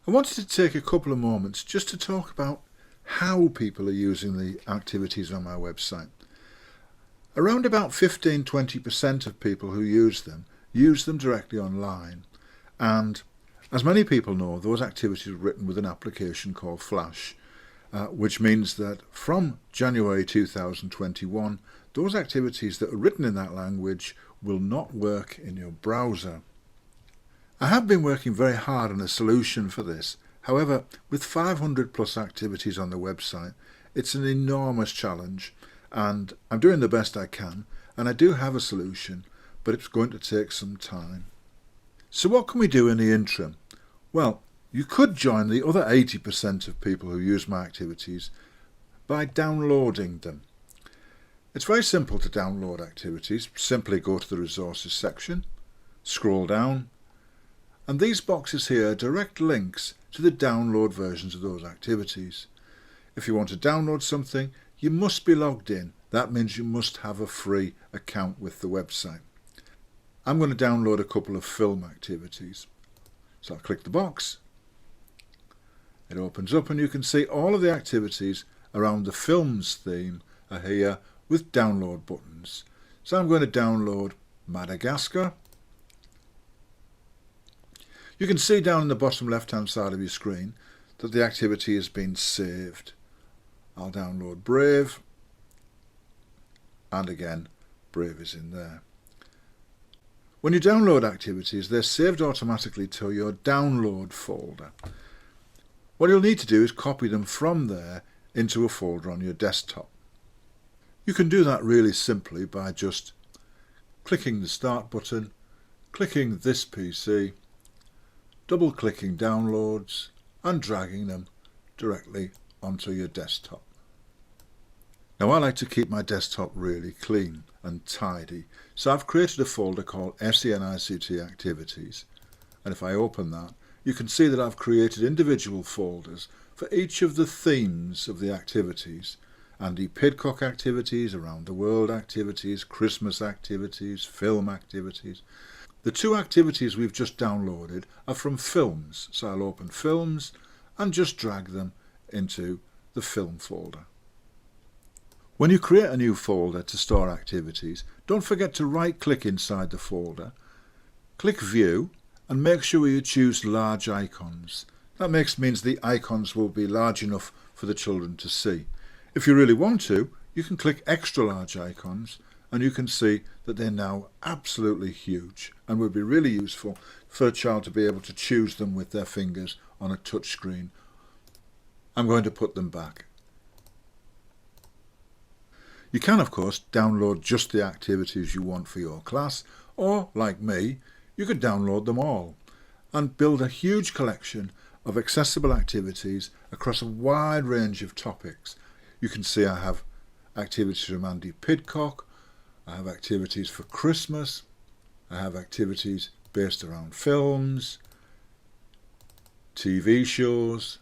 I wanted to take a couple of moments just to talk about how people are using the activities on my website. Around about 15–20% of people who use them directly online, and as many people know, those activities are written with an application called Flash, which means that from January 2021, those activities that are written in that language will not work in your browser. I have been working very hard on a solution for this. However, with 500 plus activities on the website, it's an enormous challenge, and I'm doing the best I can, and I do have a solution, but it's going to take some time. So what can we do in the interim? Well, you could join the other 80% of people who use my activities by downloading them. It's very simple to download activities. Simply go to the resources section, scroll down, and these boxes here are direct links to the download versions of those activities. If you want to download something, you must be logged in. That means you must have a free account with the website. I'm going to download a couple of film activities. So I'll click the box. It opens up and you can see all of the activities around the films theme are here with download buttons. So I'm going to download Madagascar. You can see down in the bottom left hand side of your screen that the activity has been saved. I'll download Brave, and again Brave is in there. When you download activities, they're saved automatically to your download folder. What you'll need to do is copy them from there into a folder on your desktop. You can do that really simply by just clicking the Start button, clicking this PC, double-clicking Downloads and dragging them directly onto your desktop. Now I like to keep my desktop really clean and tidy, so I've created a folder called SENict Activities, and if I open that, you can see that I've created individual folders for each of the themes of the activities. Andy Pidcock activities, around the world activities, Christmas activities, film activities. The two activities we've just downloaded are from films, so I'll open Films and just drag them into the film folder. When you create a new folder to store activities, don't forget to right-click inside the folder, click View, and make sure you choose large icons. That means the icons will be large enough for the children to see. If you really want to, you can click extra large icons, and you can see that they're now absolutely huge and would be really useful for a child to be able to choose them with their fingers on a touch screen. I'm going to put them back. You can, of course, download just the activities you want for your class, or, like me, you could download them all and build a huge collection of accessible activities across a wide range of topics. You can see I have activities from Andy Pidcock, I have activities for Christmas, I have activities based around films, TV shows.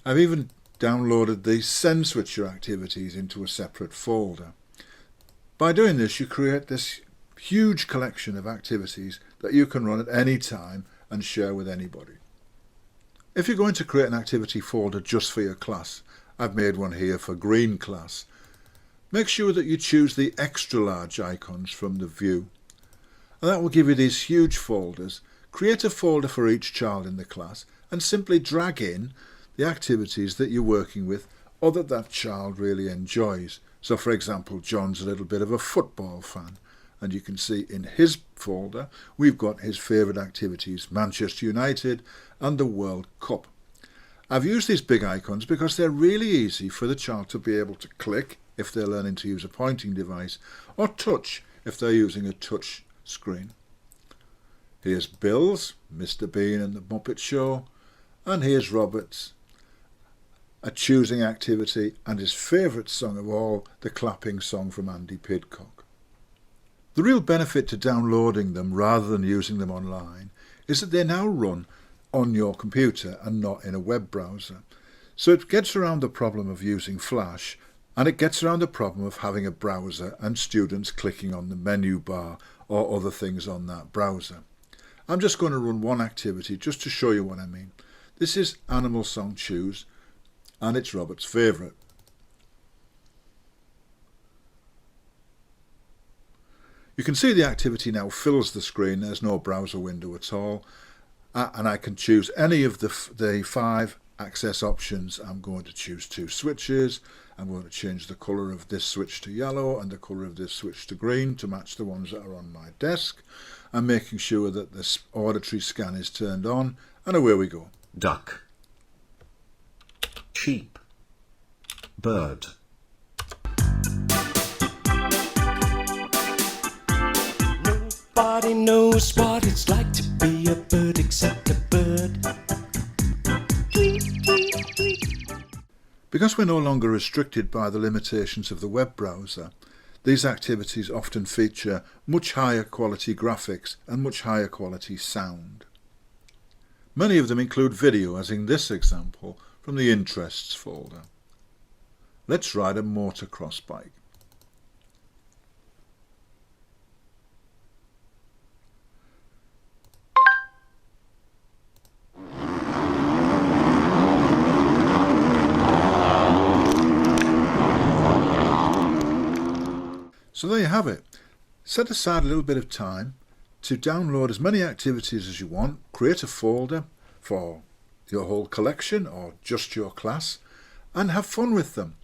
I've even downloaded the SENswitcher activities into a separate folder. By doing this, you create this huge collection of activities that you can run at any time and share with anybody. If you're going to create an activity folder just for your class, I've made one here for Green Class. Make sure that you choose the extra large icons from the view, and that will give you these huge folders. Create a folder for each child in the class and simply drag in the activities that you're working with or that child really enjoys. So for example, John's a little bit of a football fan, and you can see in his folder we've got his favourite activities, Manchester United and the World Cup. I've used these big icons because they're really easy for the child to be able to click if they're learning to use a pointing device, or touch if they're using a touch screen. Here's Bill's, Mr. Bean and the Muppet Show, and here's Robert's, a choosing activity, and his favourite song of all, the clapping song from Andy Pidcock. The real benefit to downloading them rather than using them online is that they now run on your computer and not in a web browser. So it gets around the problem of using Flash, and it gets around the problem of having a browser and students clicking on the menu bar or other things on that browser. I'm just going to run one activity just to show you what I mean. This is Animal Song Choose, and it's Robert's favourite. You can see the activity now fills the screen. There's no browser window at all, and I can choose any of the 5 access options. I'm going to choose 2 switches. I'm going to change the colour of this switch to yellow and the colour of this switch to green to match the ones that are on my desk. I'm making sure that this auditory scan is turned on, and away we go. Duck, sheep, bird. Nobody knows what it's like to be a bird except a bird. Because we're no longer restricted by the limitations of the web browser, these activities often feature much higher quality graphics and much higher quality sound. Many of them include video, as in this example from the Interests folder. Let's ride a motocross bike. So there you have it. Set aside a little bit of time to download as many activities as you want, create a folder for your whole collection or just your class, and have fun with them.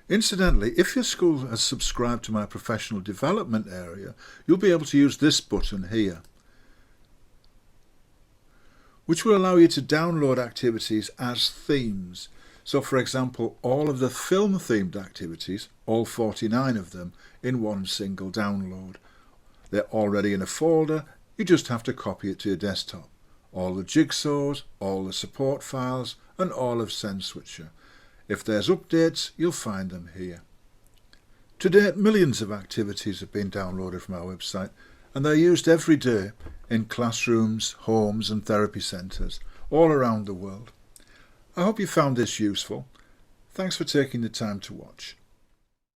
Incidentally, if your school has subscribed to my professional development area, you'll be able to use this button here, which will allow you to download activities as themes. So for example, all of the film themed activities, all 49 of them, in one single download. They're already in a folder, you just have to copy it to your desktop. All the jigsaws, all the support files, and all of SENswitcher. If there's updates, you'll find them here. To date, millions of activities have been downloaded from our website, and they're used every day in classrooms, homes and therapy centres all around the world. I hope you found this useful. Thanks for taking the time to watch.